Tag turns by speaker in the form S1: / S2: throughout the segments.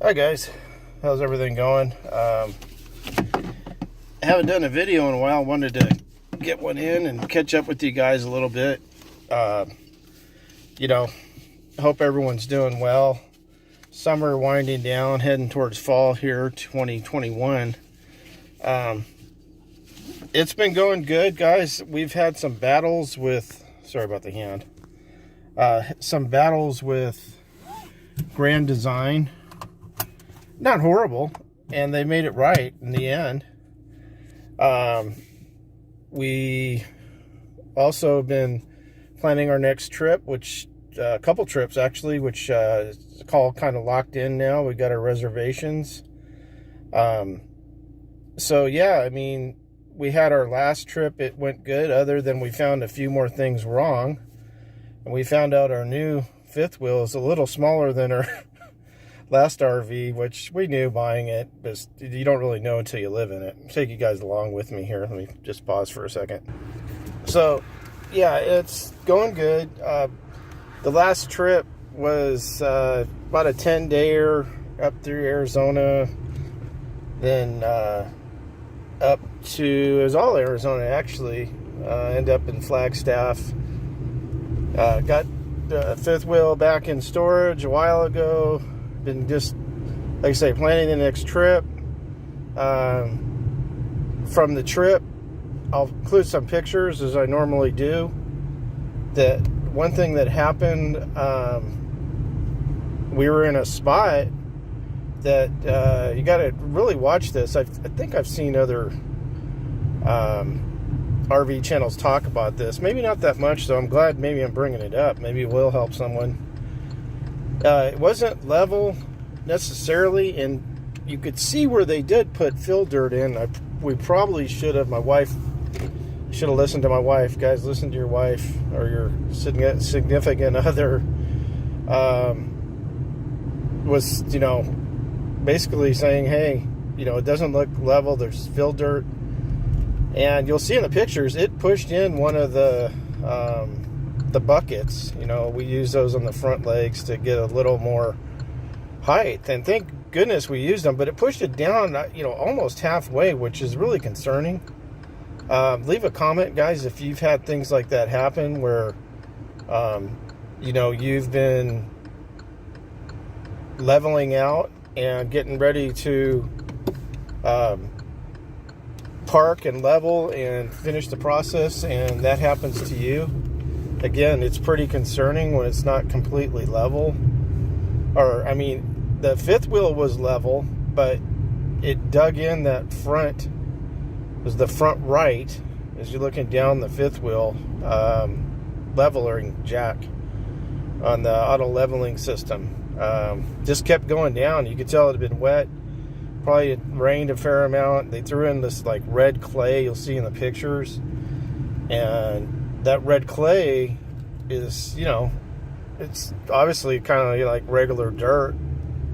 S1: Hi guys, how's everything going? I haven't done a video in a while. Wanted to get one in and catch up with you guys a little bit. Hope everyone's doing well. Summer winding down, heading towards fall here, 2021. It's been going good, guys. We've had some battles with, sorry about the hand, some battles with Grand Design. Not horrible, and they made it right in the end. We also have been planning our next trip, which a couple trips actually, which is all kind of locked in now. We got our reservations. So yeah, I mean, we had our last trip. It went good, other than we found a few more things wrong. And we found out our new fifth wheel is a little smaller than our last RV, which we knew buying it, but you don't really know until you live in it. I'll take you guys along with me here. Let me just pause for a second. So yeah, it's going good. The last trip was about a 10-dayer up through Arizona, then up to, it was all Arizona actually, end up in Flagstaff. Got the fifth wheel back in storage a while ago. Been just, like I say, planning the next trip. From the trip, I'll include some pictures as I normally do. That one thing that happened, we were in a spot that you got to really watch this. I think I've seen other RV channels talk about this. Maybe not that much, so I'm glad maybe I'm bringing it up. Maybe it will help someone. It wasn't level necessarily, and you could see where they did put fill dirt in. We probably should have, my wife should have listened to my wife. Guys, listen to your wife or your significant other. Was, basically saying, hey, it doesn't look level, there's fill dirt. And you'll see in the pictures, it pushed in one of the buckets. We use those on the front legs to get a little more height, and thank goodness we used them, but it pushed it down almost halfway, which is really concerning. Leave a comment, guys, if you've had things like that happen where you've been leveling out and getting ready to park and level and finish the process, and that happens to you. Again, it's pretty concerning when it's not completely level. Or, I mean, the fifth wheel was level, but it dug in that front, was the front right, as you're looking down the fifth wheel, leveling jack on the auto leveling system. Just kept going down. You could tell it had been wet. Probably it rained a fair amount. They threw in this like red clay you'll see in the pictures. And that red clay is, it's obviously kind of like regular dirt,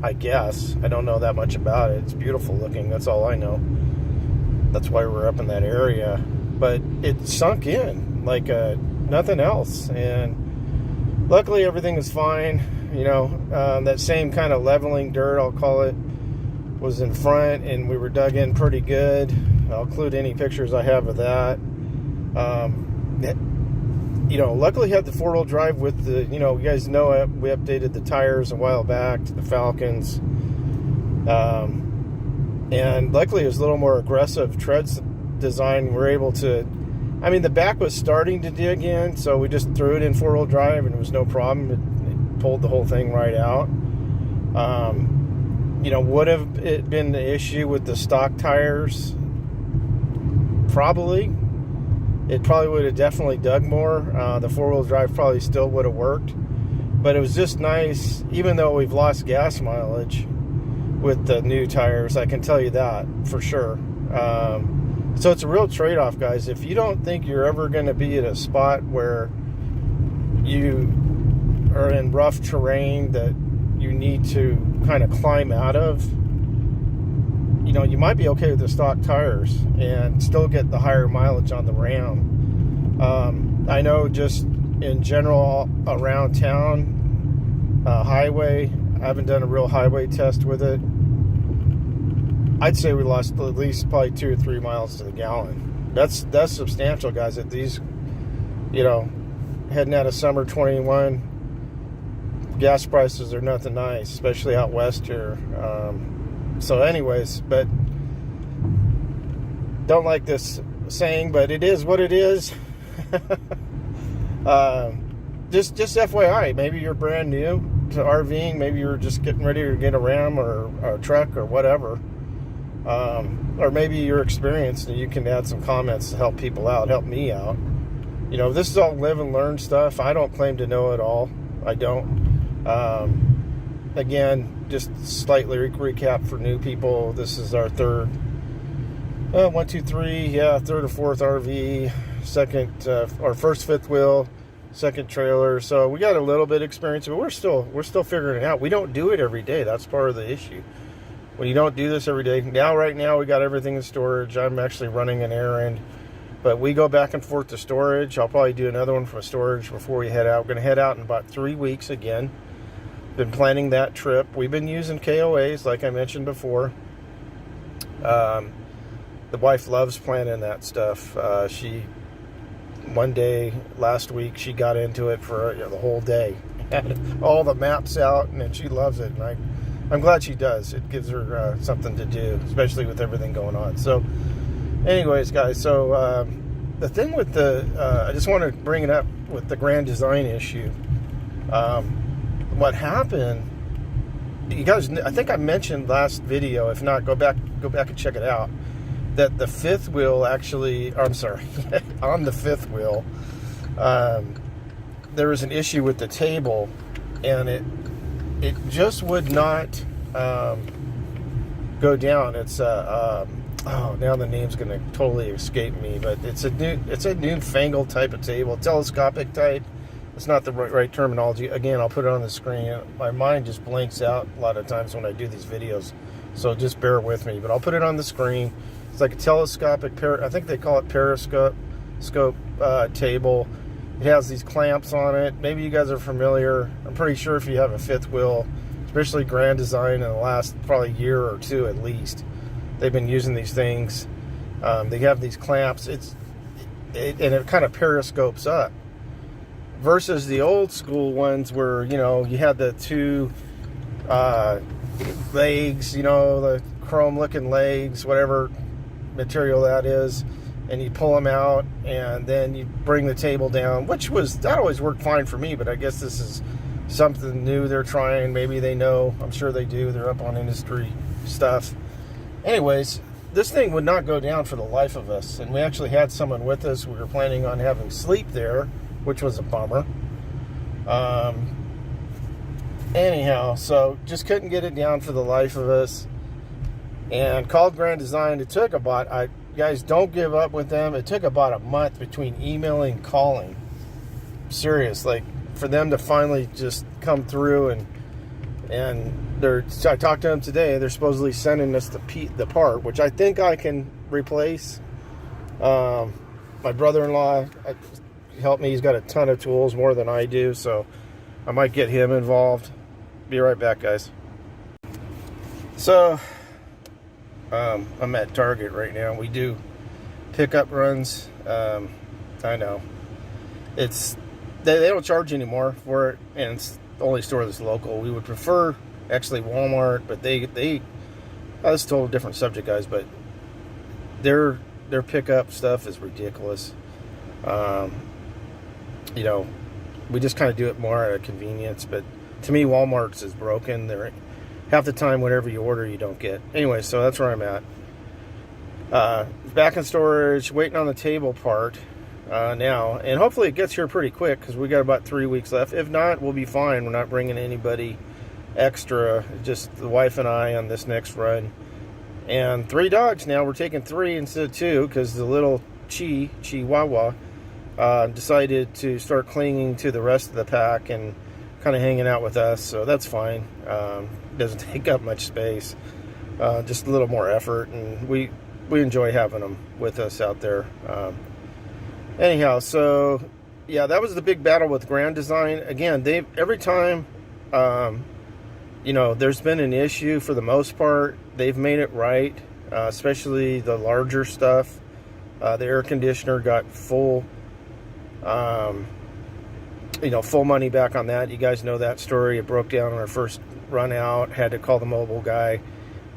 S1: I guess. I don't know that much about it. It's beautiful looking. That's all I know. That's why we're up in that area. But it sunk in like nothing else. And luckily everything is fine. That same kind of leveling dirt, I'll call it, was in front, and we were dug in pretty good. I'll include any pictures I have of that. Luckily had the four-wheel drive with the, you guys know it, we updated the tires a while back to the Falcons. And luckily it was a little more aggressive treads design. We're able to, the back was starting to dig in, so we just threw it in four-wheel drive and it was no problem. It pulled the whole thing right out. Would have it been the issue with the stock tires? Probably. It probably would have definitely dug more. The four-wheel drive probably still would have worked. But it was just nice, even though we've lost gas mileage with the new tires, I can tell you that for sure. So it's a real trade-off, guys. If you don't think you're ever going to be at a spot where you are in rough terrain that you need to kind of climb out of, you might be okay with the stock tires and still get the higher mileage on the Ram. I know just in general around town, highway, I haven't done a real highway test with it. I'd say we lost at least probably 2 or 3 miles to the gallon. That's substantial, guys. At these, heading out of summer 21, gas prices are nothing nice, especially out west here. So anyways, but don't like this saying, but it is what it is. Just FYI, maybe you're brand new to RVing, maybe you're just getting ready to get a Ram or a truck or whatever, or maybe you're experienced and you can add some comments to help people out, help me out. This is all live and learn stuff. I don't claim to know it all. I don't. Again, just slightly recap for new people. This is our third, third or fourth RV, second, our first fifth wheel, second trailer. So we got a little bit of experience, but we're still figuring it out. We don't do it every day. That's part of the issue. When you don't do this every day, right now we got everything in storage. I'm actually running an errand, but we go back and forth to storage. I'll probably do another one from storage before we head out. We're going to head out in about 3 weeks again. Been planning that trip. We've been using KOAs, like I mentioned before. The wife loves planning that stuff. One day last week, she got into it for the whole day. Had all the maps out, and then she loves it. And I'm glad she does. It gives her something to do, especially with everything going on. So, anyways, guys, so the thing with I just want to bring it up with the Grand Design issue. What happened, you guys, I think I mentioned last video, if not, go back and check it out, that the fifth wheel actually, on the fifth wheel, there was an issue with the table, and it just would not go down. It's now the name's going to totally escape me, but it's a newfangled type of table, telescopic type. It's not the right terminology. Again, I'll put it on the screen. My mind just blanks out a lot of times when I do these videos, so just bear with me. But I'll put it on the screen. It's like a telescopic, I think they call it periscope table. It has these clamps on it. Maybe you guys are familiar. I'm pretty sure if you have a fifth wheel, especially Grand Design, in the last probably year or two at least, they've been using these things. They have these clamps. And it kind of periscopes up. Versus the old school ones where, you had the two legs, the chrome looking legs, whatever material that is, and you pull them out and then you bring the table down, that always worked fine for me, but I guess this is something new they're trying. Maybe they know. I'm sure they do. They're up on industry stuff. Anyways, this thing would not go down for the life of us, and we actually had someone with us. We were planning on having sleep there, which was a bummer. Anyhow, so just couldn't get it down for the life of us, and called Grand Design. It took about, guys, don't give up with them. It took about a month between emailing and calling. Serious, like, for them to finally just come through, and I talked to them today. They're supposedly sending us the part, which I think I can replace. My brother-in-law helped me. He's got a ton of tools, more than I do, so I might get him involved. Be right back, guys. So I'm at Target right now. We do pickup runs. I know they don't charge anymore for it, and it's the only store that's local. We would prefer actually Walmart, but they that's a total different subject, guys, but their pickup stuff is ridiculous. We just kind of do it more out of convenience, but to me, Walmart's is broken. They're half the time, whatever you order, you don't get. Anyway, so that's where I'm at. Back in storage, waiting on the table part now, and hopefully it gets here pretty quick because we got about 3 weeks left. If not, we'll be fine. We're not bringing anybody extra, just the wife and I on this next run. And 3 dogs now. We're taking 3 instead of 2 because the little Chihuahua decided to start clinging to the rest of the pack and kind of hanging out with us, so that's fine. Doesn't take up much space, just a little more effort, and we enjoy having them with us out there. Anyhow, so yeah, that was the big battle with Grand Design. Again, every time you know, there's been an issue. For the most part, they've made it right, especially the larger stuff. The air conditioner got full, you know, full money back on that. You guys know that story. It broke down on our first run out, had to call the mobile guy,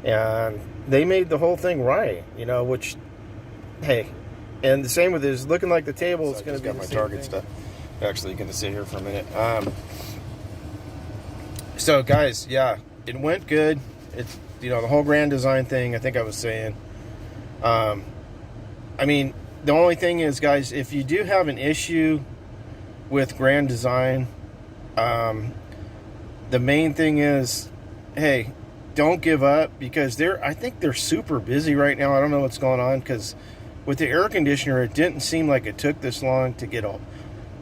S1: and they made the whole thing right, you know, which, hey, and the same with this, looking like the table is going to be
S2: got
S1: the
S2: my
S1: same
S2: target
S1: thing.
S2: stuff. Actually going to sit here for a minute.
S1: So guys, yeah, it went good. It's, you know, the whole Grand Design thing, I think I was saying. I mean, the only thing is, guys, if you do have an issue with Grand Design, the main thing is, hey, don't give up, because I think they're super busy right now. I don't know what's going on, because with the air conditioner, it didn't seem like it took this long to get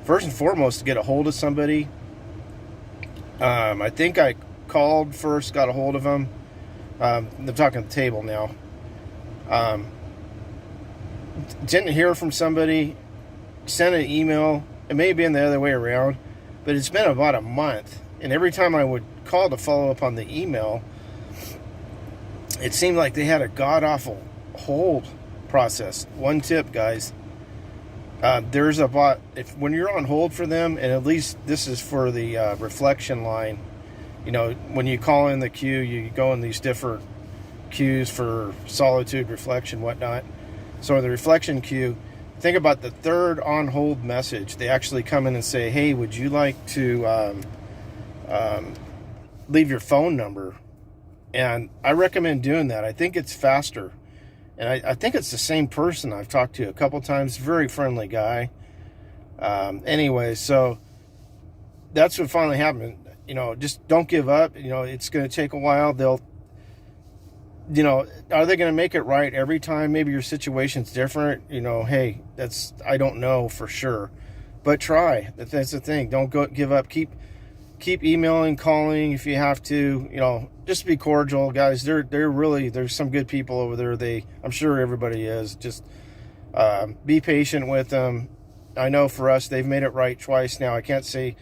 S1: first and foremost, to get a hold of somebody. I think I called first, got a hold of them. I'm talking the table now. Didn't hear from somebody, sent an email. It may have been the other way around, but it's been about a month. And every time I would call to follow up on the email, it seemed like they had a god-awful hold process. One tip, guys. There's when you're on hold for them, and at least this is for the reflection line, you know, when you call in the queue, you go in these different queues for solitude, reflection, whatnot. So in the reflection queue, think about the third on hold message. They actually come in and say, hey, would you like to leave your phone number? And I recommend doing that. I think it's faster. And I think it's the same person I've talked to a couple times. Very friendly guy. Anyway, so that's what finally happened. You know, just don't give up. You know, it's going to take a while. They'll, you know, are they going to make it right every time? Maybe your situation's different. You know, hey, I don't know for sure. But try. That's the thing. Don't give up. Keep emailing, calling if you have to. You know, just be cordial, guys. They're really, there's some good people over there. I'm sure everybody is. Just be patient with them. I know for us, they've made it right twice now. I can't say,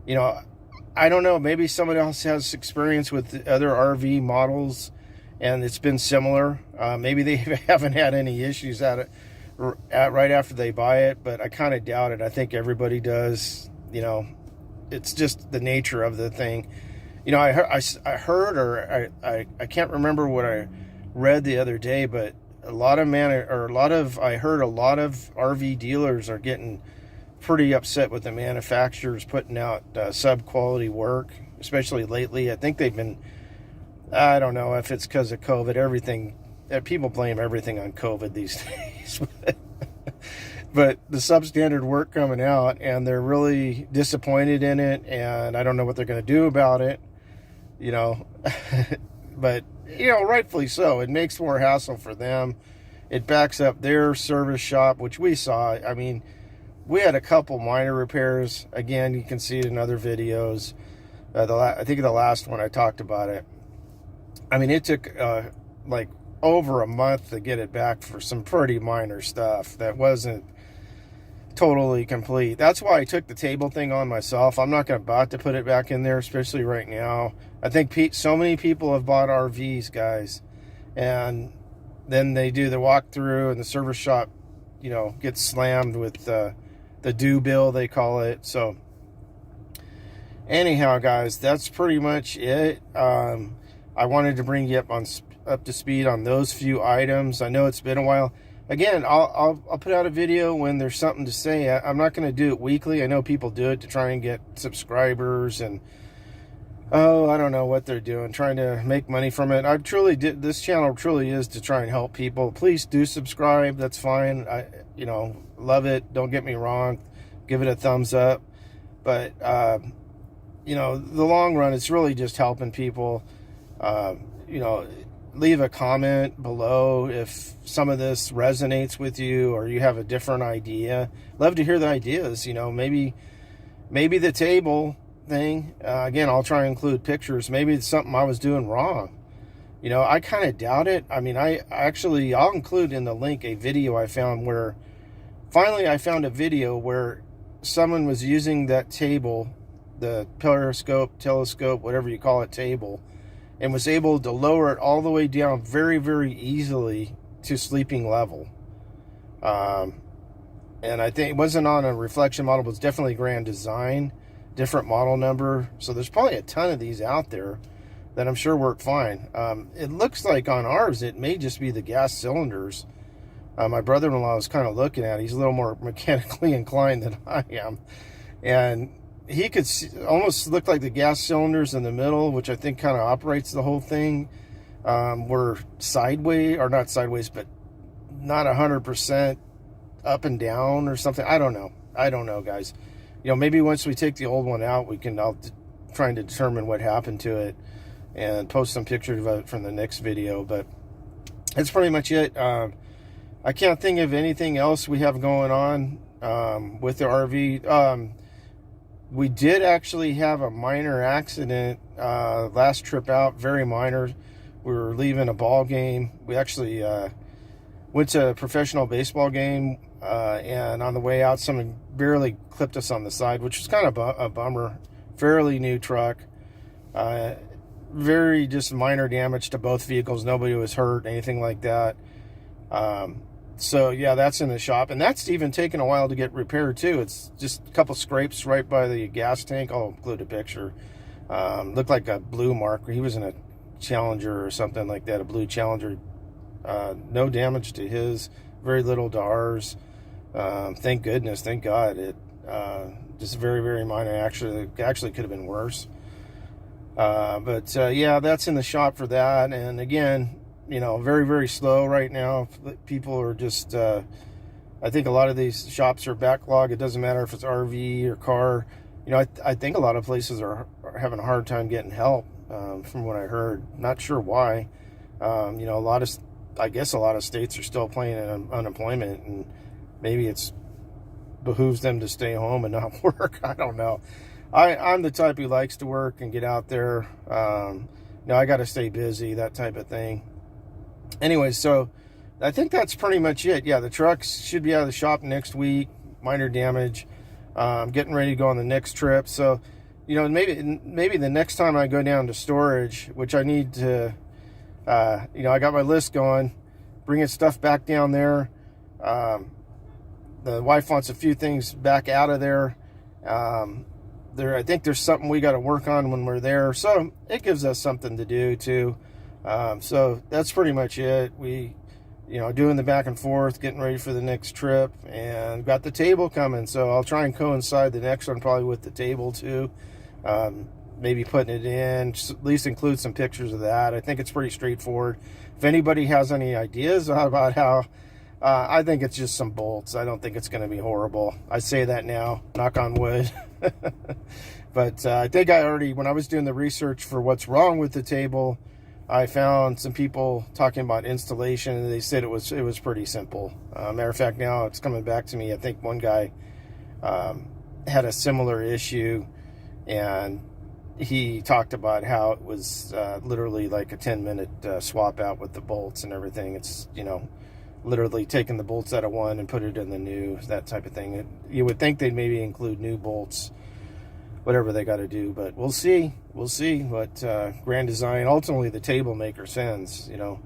S1: you know, I don't know. Maybe someone else has experience with other RV models, and it's been similar. Maybe they haven't had any issues right after they buy it, but I kind of doubt it. I think everybody does. You know, it's just the nature of the thing. You know, I heard, or I can't remember what I read the other day, but I heard a lot of RV dealers are getting pretty upset with the manufacturers putting out sub-quality work, especially lately. I think they've been, I don't know if it's because of COVID, people blame everything on COVID these days. But the substandard work coming out, and they're really disappointed in it, and I don't know what they're going to do about it, you know. But, you know, rightfully so. It makes more hassle for them. It backs up their service shop, which we saw. I mean, we had a couple minor repairs. Again, you can see it in other videos. I think the last one I talked about it. I mean, it took like over a month to get it back for some pretty minor stuff that wasn't totally complete. That's why I took the table thing on myself. I'm not about to put it back in there, especially right now. I think so many people have bought RVs, guys, and then they do the walkthrough, and the service shop, you know, gets slammed with the due bill, they call it. So anyhow, guys, that's pretty much it. I wanted to bring you up to speed on those few items. I know it's been a while. Again, I'll put out a video when there's something to say. I'm not going to do it weekly. I know people do it to try and get subscribers, and I don't know what they're doing, trying to make money from it. This channel truly is to try and help people. Please do subscribe. That's fine. You know, love it. Don't get me wrong. Give it a thumbs up. But you know, the long run, it's really just helping people. You know, leave a comment below if some of this resonates with you, or you have a different idea. Love to hear the ideas. You know, maybe the table thing, again, I'll try and include pictures. Maybe it's something I was doing wrong. You know, I kind of doubt it. I mean, I'll include in the link a video I found where finally I found a video where someone was using that table the periscope, telescope, whatever you call it, table, and was able to lower it all the way down very, very easily to sleeping level. And I think it wasn't on a reflection model, but it's definitely Grand Design, different model number. So there's probably a ton of these out there that I'm sure work fine. It looks like on ours, it may just be the gas cylinders. My brother-in-law was kind of looking at it. He's a little more mechanically inclined than I am. And he could almost look like the gas cylinders in the middle, which I think kind of operates the whole thing, were sideways, or not sideways, but not 100% up and down or something. I don't know, guys. You know, maybe once we take the old one out, I'll try to determine what happened to it and post some pictures of it from the next video. But that's pretty much it. I can't think of anything else we have going on with the RV. We did actually have a minor accident last trip out, very minor. We were leaving a ball game. We actually went to a professional baseball game, and on the way out, someone barely clipped us on the side, which was kind of a bummer. Fairly new truck. Very just minor damage to both vehicles. Nobody was hurt, anything like that. So, yeah, that's in the shop. And that's even taken a while to get repaired, too. It's just a couple scrapes right by the gas tank. I'll include a picture. Looked like a blue mark. He was in a Challenger or something like that, a blue Challenger. No damage to his, very little to ours. Thank goodness, thank God. It just very, very minor. Actually could have been worse. But yeah, that's in the shop for that. And again, you know, very, very slow right now. People are just, I think a lot of these shops are backlogged. It doesn't matter if it's RV or car. You know, I think a lot of places are having a hard time getting help, from what I heard. Not sure why. You know, I guess a lot of states are still playing unemployment, and maybe it's behooves them to stay home and not work. I don't know. I'm the type who likes to work and get out there. You know, I got to stay busy, that type of thing. Anyway, so I think that's pretty much it. Yeah, the trucks should be out of the shop next week. Minor damage. Getting ready to go on the next trip. So, you know, maybe the next time I go down to storage, which I need to, you know, I got my list going, bringing stuff back down there. The wife wants a few things back out of there. I think there's something we got to work on when we're there. So it gives us something to do too. So that's pretty much it. We, you know, doing the back and forth, getting ready for the next trip, and got the table coming. So I'll try and coincide the next one probably with the table too. Maybe putting it in, just at least include some pictures of that. I think it's pretty straightforward. If anybody has any ideas about how, I think it's just some bolts. I don't think it's going to be horrible. I say that now, knock on wood. But I think when I was doing the research for what's wrong with the table, I found some people talking about installation, and they said it was pretty simple. Matter of fact, now it's coming back to me. I think one guy had a similar issue, and he talked about how it was literally like a 10-minute swap out with the bolts and everything. It's, you know, literally taking the bolts out of one and put it in the new, that type of thing. You would think they'd maybe include new bolts, whatever they got to do, but we'll see what Grand Design, ultimately the table maker, sends. You know,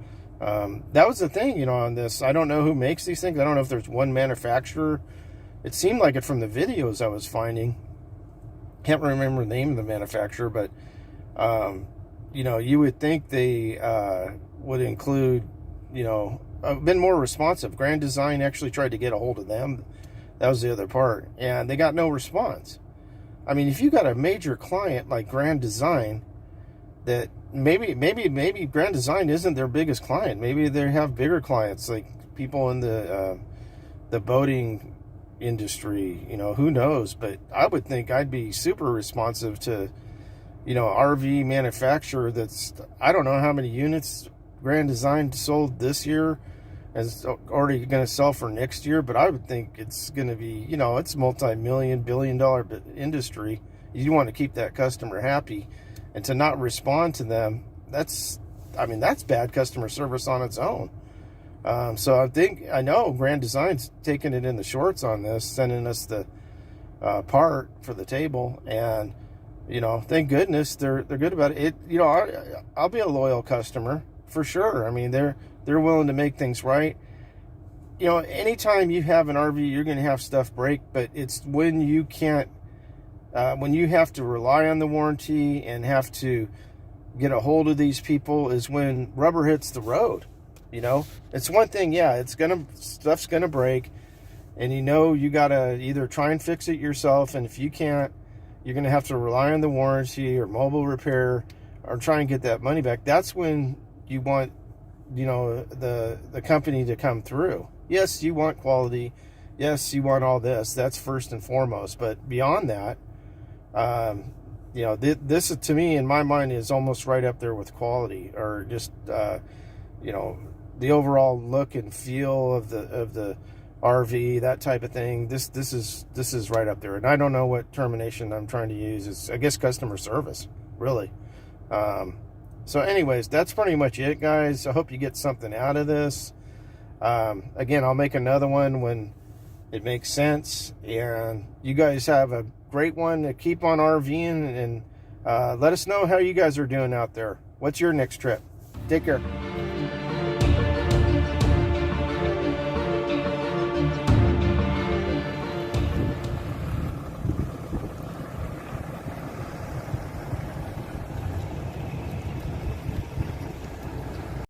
S1: that was the thing, you know, on this. I don't know who makes these things. I don't know if there's one manufacturer. It seemed like it from the videos I was finding. Can't remember the name of the manufacturer, but you know, you would think they would include, you know, been more responsive. Grand Design actually tried to get a hold of them. That was the other part, and they got no response. I mean, if you got a major client like Grand Design, that maybe Grand Design isn't their biggest client. Maybe they have bigger clients, like people in the boating industry. You know, who knows? But I would think I'd be super responsive to, you know, RV manufacturer that's, I don't know how many units Grand Design sold this year, is already going to sell for next year, but I would think it's going to be, you know, it's multi-million, billion-dollar industry. You want to keep that customer happy, and to not respond to them, that's bad customer service on its own. So I know Grand Design's taking it in the shorts on this, sending us the part for the table, and you know, thank goodness they're good about it. You know, I'll be a loyal customer for sure. I mean, they're willing to make things right. You know, anytime you have an RV, you're going to have stuff break, but it's when you can't, when you have to rely on the warranty and have to get a hold of these people is when rubber hits the road. You know, it's one thing, yeah, stuff's gonna break, and you know you gotta either try and fix it yourself, and if you can't, you're gonna have to rely on the warranty or mobile repair or try and get that money back. That's when you want, you know, the company to come through. Yes, you want quality. Yes, you want all this. That's first and foremost. But beyond that, you know, this to me, in my mind, is almost right up there with quality, or just, you know, the overall look and feel of the RV, that type of thing. This is right up there. And I don't know what termination I'm trying to use. It's, I guess, customer service, really. So anyways, that's pretty much it, guys. I hope you get something out of this. Again, I'll make another one when it makes sense. And you guys have a great one to keep on RVing, and let us know how you guys are doing out there. What's your next trip? Take care.